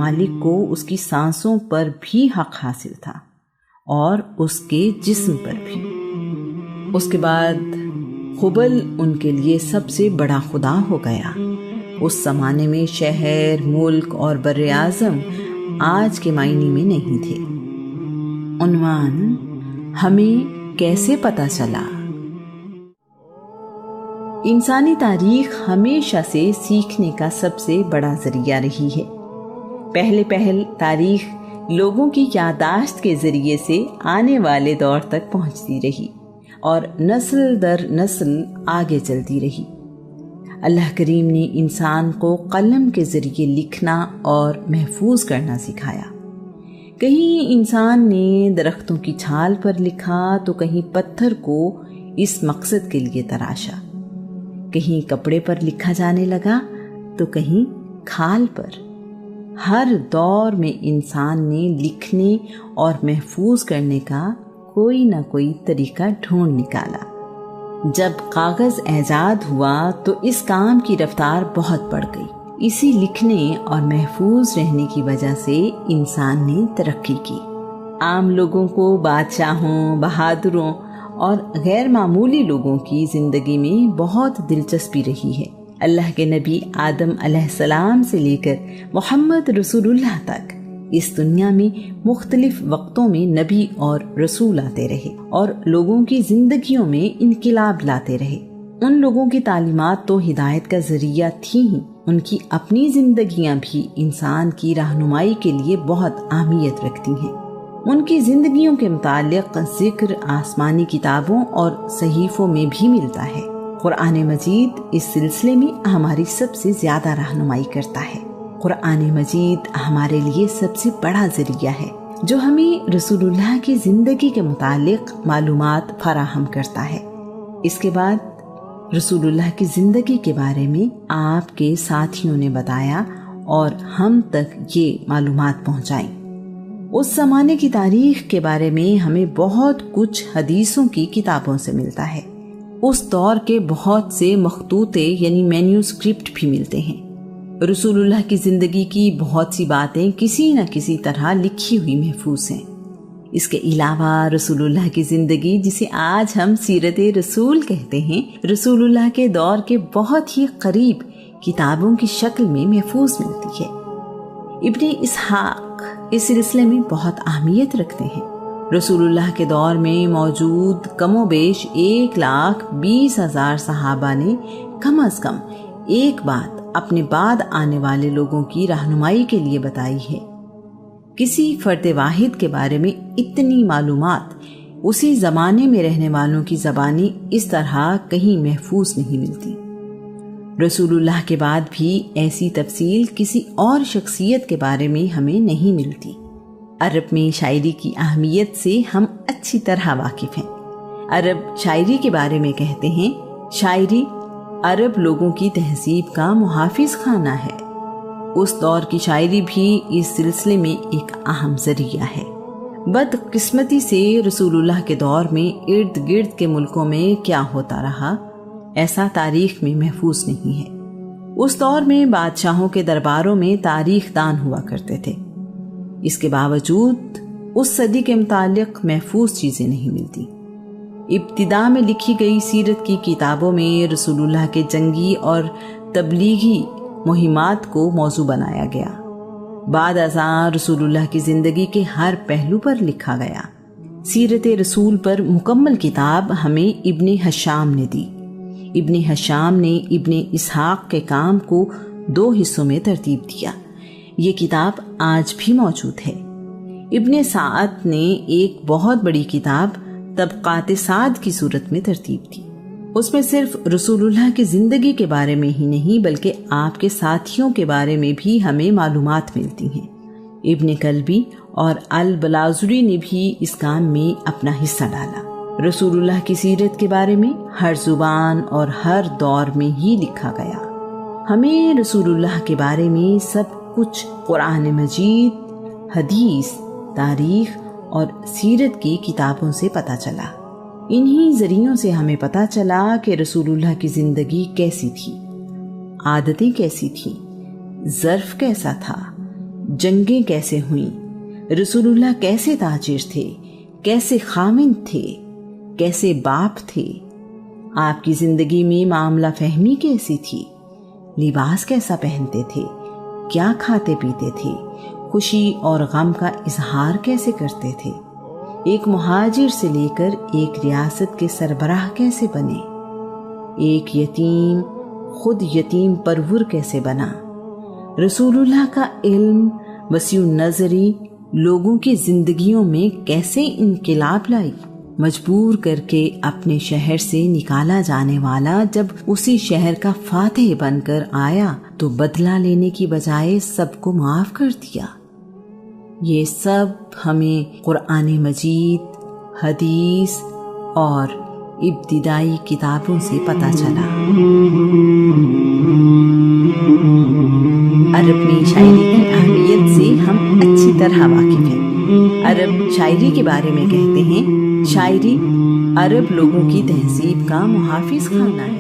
مالک کو اس کی سانسوں پر بھی حق حاصل تھا اور اس کے جسم پر بھی۔ اس کے بعد ہبل ان کے لیے سب سے بڑا خدا ہو گیا۔ اس زمانے میں شہر، ملک اور بر اعظم آج کے معنی میں نہیں تھے۔ عنوان: ہمیں کیسے پتہ چلا؟ انسانی تاریخ ہمیشہ سے سیکھنے کا سب سے بڑا ذریعہ رہی ہے۔ پہلے تاریخ لوگوں کی یادداشت کے ذریعے سے آنے والے دور تک پہنچتی رہی اور نسل در نسل آگے چلتی رہی۔ اللہ کریم نے انسان کو قلم کے ذریعے لکھنا اور محفوظ کرنا سکھایا۔ کہیں انسان نے درختوں کی چھال پر لکھا تو کہیں پتھر کو اس مقصد کے لیے تراشا، کہیں کپڑے پر لکھا جانے لگا تو کہیں کھال پر۔ ہر دور میں انسان نے لکھنے اور محفوظ کرنے کا کوئی نہ کوئی طریقہ ڈھونڈ نکالا۔ جب کاغذ ایجاد ہوا تو اس کام کی رفتار بہت بڑھ گئی۔ اسی لکھنے اور محفوظ رہنے کی وجہ سے انسان نے ترقی کی۔ عام لوگوں کو بادشاہوں، بہادروں اور غیر معمولی لوگوں کی زندگی میں بہت دلچسپی رہی ہے۔ اللہ کے نبی آدم علیہ السلام سے لے کر محمد رسول اللہ تک اس دنیا میں مختلف وقتوں میں نبی اور رسول آتے رہے اور لوگوں کی زندگیوں میں انقلاب لاتے رہے۔ ان لوگوں کی تعلیمات تو ہدایت کا ذریعہ تھی ہی، ان کی اپنی زندگیاں بھی انسان کی رہنمائی کے لیے بہت اہمیت رکھتی ہیں۔ ان کی زندگیوں کے متعلق ذکر آسمانی کتابوں اور صحیفوں میں بھی ملتا ہے۔ قرآن مجید اس سلسلے میں ہماری سب سے زیادہ رہنمائی کرتا ہے۔ قرآن مجید ہمارے لیے سب سے بڑا ذریعہ ہے جو ہمیں رسول اللہ کی زندگی کے متعلق معلومات فراہم کرتا ہے۔ اس کے بعد رسول اللہ کی زندگی کے بارے میں آپ کے ساتھیوں نے بتایا اور ہم تک یہ معلومات پہنچائیں۔ اس زمانے کی تاریخ کے بارے میں ہمیں بہت کچھ حدیثوں کی کتابوں سے ملتا ہے۔ اس دور کے بہت سے مخطوطے یعنی مینیوسکرپٹ بھی ملتے ہیں۔ رسول اللہ کی زندگی کی بہت سی باتیں کسی نہ کسی طرح لکھی ہوئی محفوظ ہیں۔ اس کے علاوہ رسول اللہ کی زندگی، جسے آج ہم سیرت رسول کہتے ہیں، رسول اللہ کے دور کے بہت ہی قریب کتابوں کی شکل میں محفوظ ملتی ہے۔ ابن اسحاق اس سلسلے میں بہت اہمیت رکھتے ہیں۔ رسول اللہ کے دور میں موجود کم و بیش 1,20,000 صحابہ نے کم از کم ایک بات اپنے بعد آنے والے لوگوں کی رہنمائی کے لیے بتائی ہے۔ کسی فرد واحد کے بارے میں اتنی معلومات اسی زمانے میں رہنے والوں کی زبانی اس طرح کہیں محفوظ نہیں ملتی۔ رسول اللہ کے بعد بھی ایسی تفصیل کسی اور شخصیت کے بارے میں ہمیں نہیں ملتی۔ عرب میں شاعری کی اہمیت سے ہم اچھی طرح واقف ہیں۔ عرب شاعری کے بارے میں کہتے ہیں، شاعری عرب لوگوں کی تہذیب کا محافظ خانہ ہے۔ اس دور کی شاعری بھی اس سلسلے میں ایک اہم ذریعہ ہے۔ بدقسمتی سے رسول اللہ کے دور میں ارد گرد کے ملکوں میں کیا ہوتا رہا، ایسا تاریخ میں محفوظ نہیں ہے۔ اس دور میں بادشاہوں کے درباروں میں تاریخ دان ہوا کرتے تھے۔ اس کے باوجود اس صدی کے متعلق محفوظ چیزیں نہیں ملتی۔ ابتدا میں لکھی گئی سیرت کی کتابوں میں رسول اللہ کے جنگی اور تبلیغی مہمات کو موضوع بنایا گیا۔ بعد ازاں رسول اللہ کی زندگی کے ہر پہلو پر لکھا گیا۔ سیرت رسول پر مکمل کتاب ہمیں ابن ہشام نے دی۔ ابن ہشام نے ابن اسحاق کے کام کو 2 حصوں میں ترتیب دیا۔ یہ کتاب آج بھی موجود ہے۔ ابن سعد نے ایک بہت بڑی کتاب طبقات سعد کی صورت میں ترتیب دی۔ اس میں صرف رسول اللہ کی زندگی کے بارے میں ہی نہیں بلکہ آپ کے ساتھیوں کے بارے میں بھی ہمیں معلومات ملتی ہیں۔ ابن کلبی اور البلاذری نے بھی اس کام میں اپنا حصہ ڈالا۔ رسول اللہ کی سیرت کے بارے میں ہر زبان اور ہر دور میں ہی لکھا گیا۔ ہمیں رسول اللہ کے بارے میں سب کچھ قرآن مجید، حدیث، تاریخ اور سیرت کی کتابوں سے پتہ چلا۔ انہی ذریعوں سے ہمیں پتہ چلا کہ رسول اللہ کی زندگی کیسی تھی، عادتیں کیسی تھیں، ظرف کیسا تھا، جنگیں کیسے ہوئیں، رسول اللہ کیسے تاجر تھے، کیسے خاوند تھے، کیسے باپ تھے، آپ کی زندگی میں معاملہ فہمی کیسی تھی، لباس کیسا پہنتے تھے، کیا کھاتے پیتے تھے، خوشی اور غم کا اظہار کیسے کرتے تھے، ایک مہاجر سے لے کر ایک ریاست کے سربراہ کیسے بنے، ایک یتیم خود یتیم پرور کیسے بنا۔ رسول اللہ کا علم وسیع نظری لوگوں کی زندگیوں میں کیسے انقلاب لائی۔ مجبور کر کے اپنے شہر سے نکالا جانے والا جب اسی شہر کا فاتح بن کر آیا تو بدلہ لینے کی بجائے سب کو معاف کر دیا۔ یہ سب ہمیں قرآن مجید، حدیث اور ابتدائی کتابوں سے پتہ چلا۔ عرب میں شاعری کی اہمیت سے ہم اچھی طرح واقف ہیں۔ عرب شاعری کے بارے میں کہتے ہیں، شاعری عرب لوگوں کی تہذیب کا محافظ خانہ ہے۔